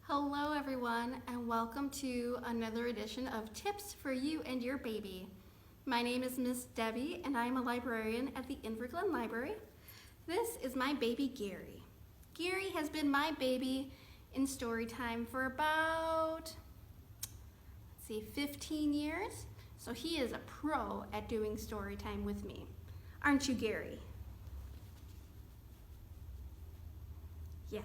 Hello everyone, and welcome to another edition of Tips for You and Your Baby. My name is Miss Debbie and I am a librarian at the Inverglen Library. This is my baby Gary. Gary has been my baby in story time for about 15 years. So he is a pro at doing story time with me. Aren't you, Gary? Yes.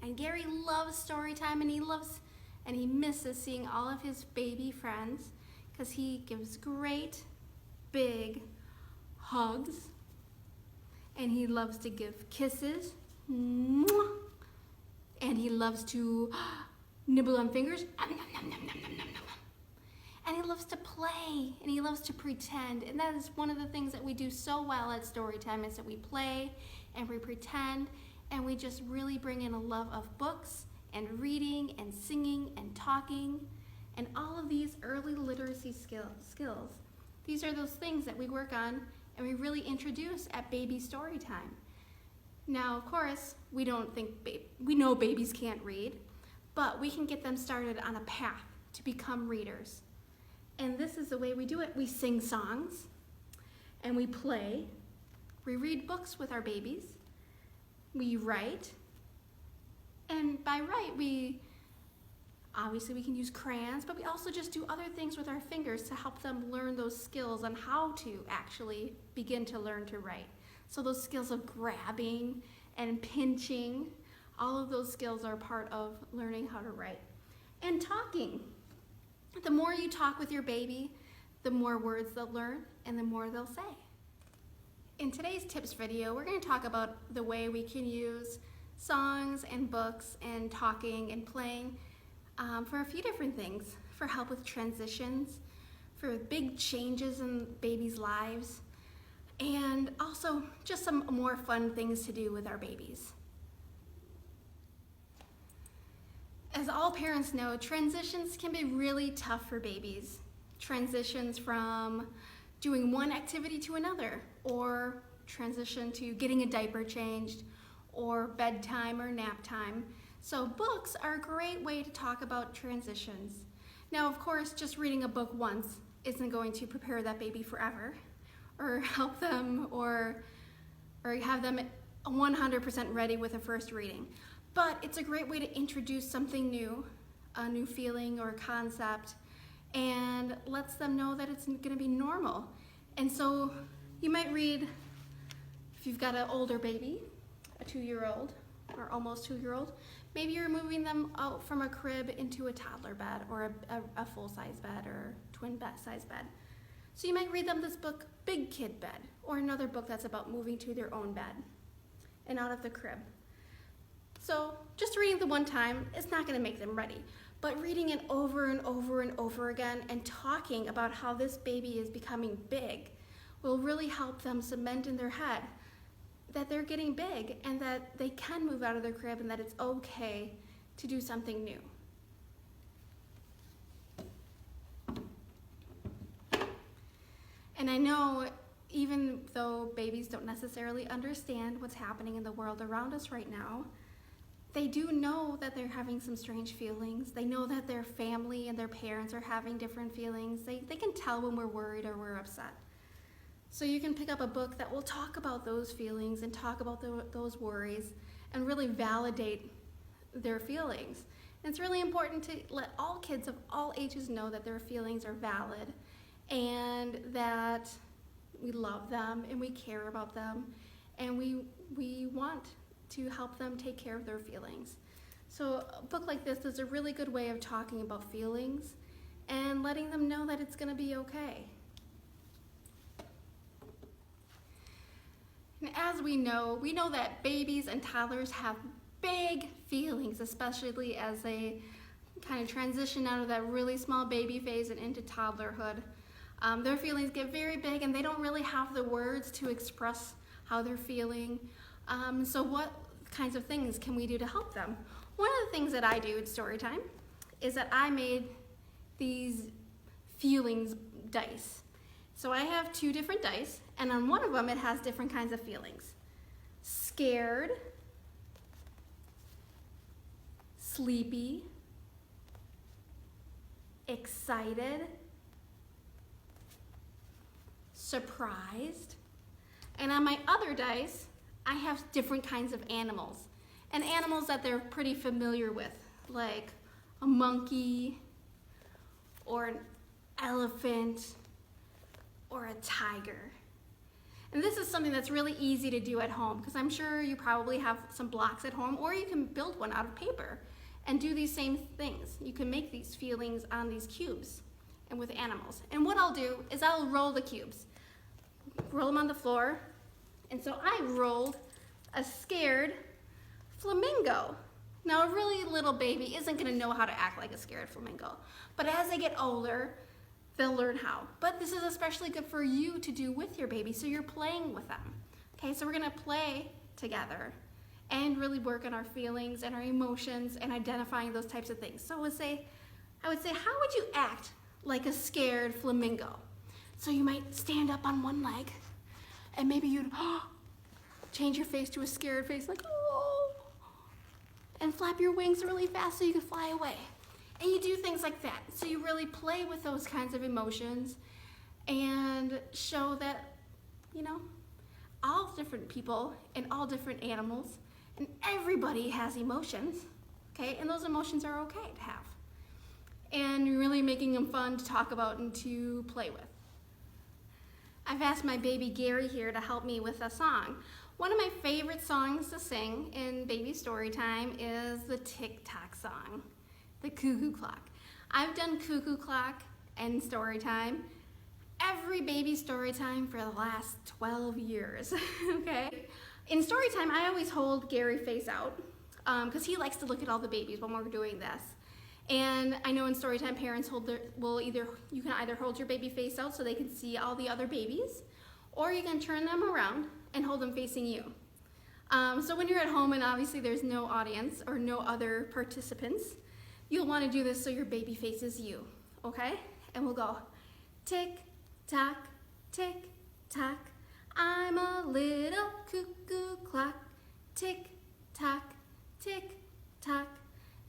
And Gary loves story time, and he misses seeing all of his baby friends because he gives great big hugs, and he loves to give kisses, and he loves to nibble on fingers, and he loves to play, and he loves to pretend. And that is one of the things that we do so well at story time, is that we play and we pretend. And we just really bring in a love of books and reading and singing and talking and all of these early literacy skills. These are those things that we work on and we really introduce at baby story time. Now, of course, we know babies can't read, but we can get them started on a path to become readers. And this is the way we do it. We sing songs and we play. We read books with our babies. We write, and by write, obviously we can use crayons, but we also just do other things with our fingers to help them learn those skills on how to actually begin to learn to write. So those skills of grabbing and pinching, all of those skills are part of learning how to write. And talking. The more you talk with your baby, the more words they'll learn and the more they'll say. In today's tips video, we're going to talk about the way we can use songs and books and talking and playing for a few different things, for help with transitions, for big changes in babies' lives, and also just some more fun things to do with our babies. As all parents know, transitions can be really tough for babies. Transitions from doing one activity to another, or transition to getting a diaper changed, or bedtime or nap time. So books are a great way to talk about transitions. Now, of course, just reading a book once isn't going to prepare that baby forever, or help them, or have them 100% ready with a first reading. But it's a great way to introduce something new, a new feeling or concept, and lets them know that it's going to be normal. And so you might read, if you've got an older baby, a 2-year-old or almost 2-year-old, maybe you're moving them out from a crib into a toddler bed or a full-size bed or twin size bed. So you might read them this book, Big Kid Bed, or another book that's about moving to their own bed and out of the crib. So just reading the one time is not going to make them ready, but reading it over and over and over again and talking about how this baby is becoming big will really help them cement in their head that they're getting big and that they can move out of their crib and that it's okay to do something new. And I know even though babies don't necessarily understand what's happening in the world around us right now, they do know that they're having some strange feelings. They know that their family and their parents are having different feelings. They can tell when we're worried or we're upset. So you can pick up a book that will talk about those feelings and talk about those worries and really validate their feelings. And it's really important to let all kids of all ages know that their feelings are valid and that we love them and we care about them and we want to help them take care of their feelings. So a book like this is a really good way of talking about feelings and letting them know that it's going to be okay. And as we know that babies and toddlers have big feelings, especially as they kind of transition out of that really small baby phase and into toddlerhood. Their feelings get very big and they don't really have the words to express how they're feeling. So what kinds of things can we do to help them? One of the things that I do at story time is that I made these feelings dice. So I have 2 different dice, and on one of them it has different kinds of feelings. Scared, sleepy, excited, surprised. And on my other dice, I have different kinds of animals. And animals that they're pretty familiar with, like a monkey, or an elephant, or a tiger. And this is something that's really easy to do at home, because I'm sure you probably have some blocks at home, or you can build one out of paper and do these same things. You can make these feelings on these cubes and with animals. And what I'll do is I'll roll the cubes, roll them on the floor. And so I rolled a scared flamingo. Now, a really little baby isn't gonna know how to act like a scared flamingo, but as they get older, they'll learn how. But this is especially good for you to do with your baby, so you're playing with them. Okay, so we're gonna play together and really work on our feelings and our emotions and identifying those types of things. So I would say, how would you act like a scared flamingo? So you might stand up on one leg, and maybe you'd change your face to a scared face, like, oh, and flap your wings really fast so you can fly away. And you do things like that. So you really play with those kinds of emotions and show that, you know, all different people and all different animals and everybody has emotions, okay? And those emotions are okay to have. And really making them fun to talk about and to play with. I've asked my baby Gary here to help me with a song. One of my favorite songs to sing in baby story time is the tick-tock song, the cuckoo clock. I've done cuckoo clock and story time every baby story time for the last 12 years, okay? In story time, I always hold Gary face out because he likes to look at all the babies when we're doing this. And I know in story time, parents you can either hold your baby face out so they can see all the other babies, or you can turn them around and hold them facing you. So when you're at home and obviously there's no audience or no other participants, you'll want to do this so your baby faces you, okay? And we'll go tick, tock, tick, tock. I'm a little cuckoo clock. Tick, tock, tick, tock.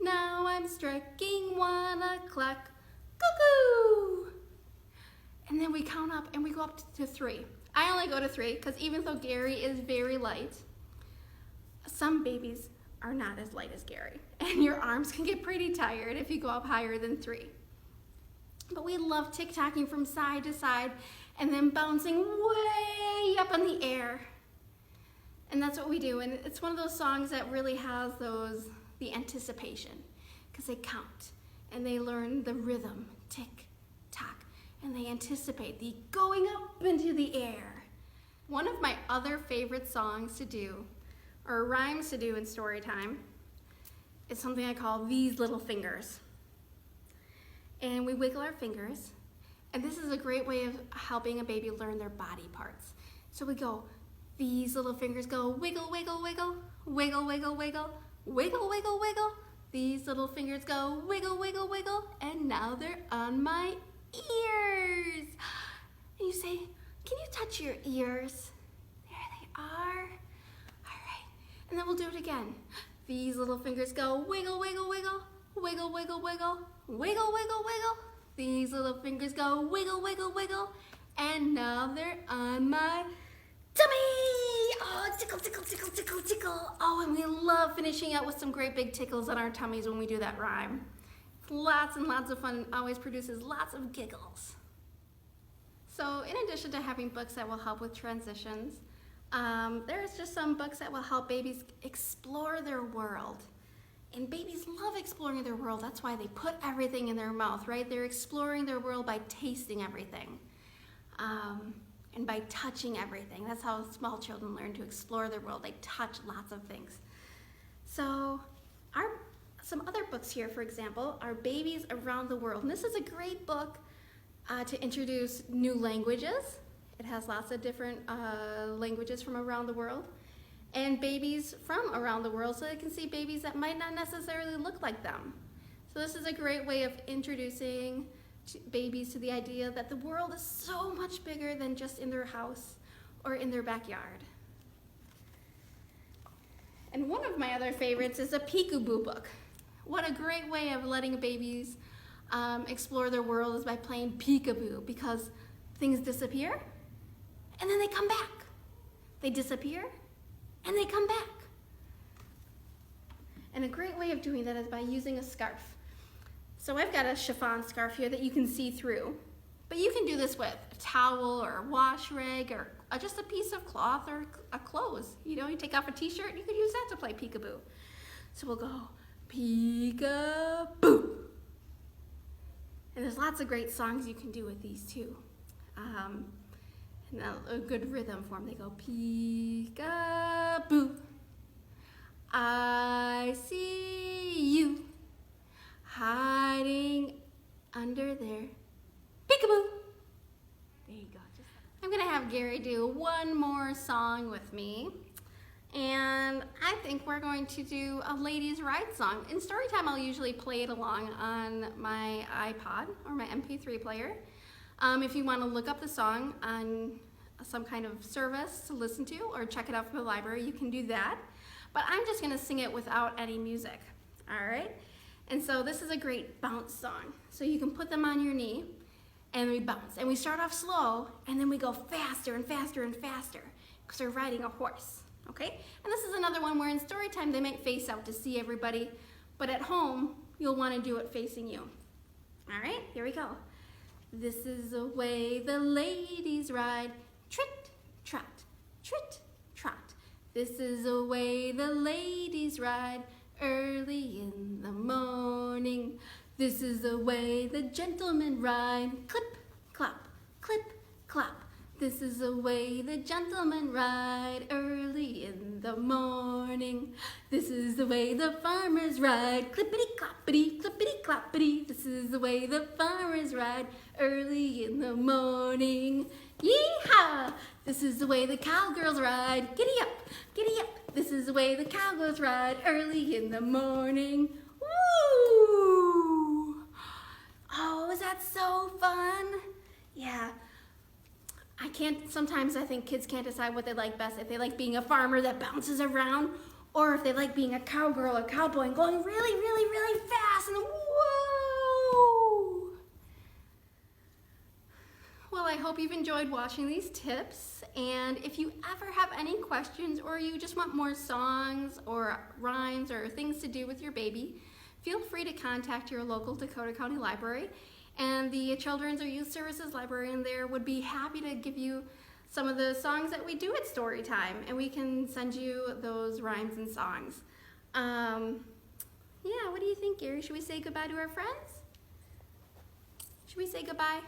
Now I'm striking 1 o'clock. Cuckoo! And then we count up and we go up to 3. I only go to 3 because even though Gary is very light, some babies are not as light as Gary. And your arms can get pretty tired if you go up higher than 3. But we love tick-tocking from side to side and then bouncing way up in the air. And that's what we do. And it's one of those songs that really has the anticipation, because they count and they learn the rhythm, tick, tock, and they anticipate the going up into the air. One of my other favorite songs to do, or rhymes to do in story time, is something I call These Little Fingers. And we wiggle our fingers, and this is a great way of helping a baby learn their body parts. So we go, these little fingers go wiggle, wiggle, wiggle, wiggle, wiggle, wiggle, wiggle, wiggle, wiggle. These little fingers go wiggle, wiggle, wiggle, and now they're on my ears. And you say, can you touch your ears? There they are. All right, and then we'll do it again. These little fingers go wiggle, wiggle, wiggle, wiggle, wiggle, wiggle, wiggle, wiggle, wiggle. These little fingers go wiggle, wiggle, wiggle, and now they're on my tummy. Oh, tickle, tickle, tickle, tickle, tickle. Oh, and we love finishing out with some great big tickles on our tummies when we do that rhyme. Lots and lots of fun, always produces lots of giggles. So in addition to having books that will help with transitions, there's just some books that will help babies explore their world. And babies love exploring their world. That's why they put everything in their mouth, right? They're exploring their world by tasting everything and by touching everything. That's how small children learn to explore their world. They touch lots of things. So some other books here, for example, are Babies Around the World. And this is a great book to introduce new languages. It has lots of different languages from around the world. And babies from around the world, so they can see babies that might not necessarily look like them. So this is a great way of introducing babies to the idea that the world is so much bigger than just in their house or in their backyard. And one of my other favorites is a peekaboo book. What a great way of letting babies explore their world is by playing peekaboo, because things disappear and then they come back. They disappear and they come back. And a great way of doing that is by using a scarf. So I've got a chiffon scarf here that you can see through, but you can do this with a towel or a wash rag or just a piece of cloth or a clothes. You know, you take off a t-shirt, you could use that to play peekaboo. So we'll go peekaboo. And there's lots of great songs you can do with these too. And a good rhythm form. They go peekaboo. I see you hiding under there. Peekaboo. There you go. I'm gonna have Gary do one more song with me. And I think we're going to do a ladies' ride song. In story time, I'll usually play it along on my iPod or my MP3 player. If you want to look up the song on some kind of service to listen to or check it out from the library, you can do that. But I'm just going to sing it without any music, all right? And so this is a great bounce song. So you can put them on your knee and we bounce. And we start off slow and then we go faster and faster and faster because we're riding a horse. Okay, and this is another one where in story time they might face out to see everybody, but at home you'll want to do it facing you. All right, here we go. This is the way the ladies ride, trit, trot, trit, trot. This is the way the ladies ride early in the morning. This is the way the gentlemen ride, clip, clop, clip, clop. This is the way the gentlemen ride early in the morning. This is the way the farmers ride, clippity-cloppity, clippity-cloppity. This is the way the farmers ride early in the morning. Yee-haw! This is the way the cowgirls ride, giddy up, giddy up. This is the way the cowgirls ride early in the morning. Woo! Oh, is that so fun? Yeah. Sometimes I think kids can't decide what they like best, if they like being a farmer that bounces around, or if they like being a cowgirl or cowboy and going really, really, really fast and whoa! Well, I hope you've enjoyed watching these tips, and if you ever have any questions or you just want more songs or rhymes or things to do with your baby, feel free to contact your local Dakota County Library. And the Children's or Youth Services librarian there would be happy to give you some of the songs that we do at story time, and we can send you those rhymes and songs. Yeah, what do you think, Gary? Should we say goodbye to our friends? Should we say goodbye?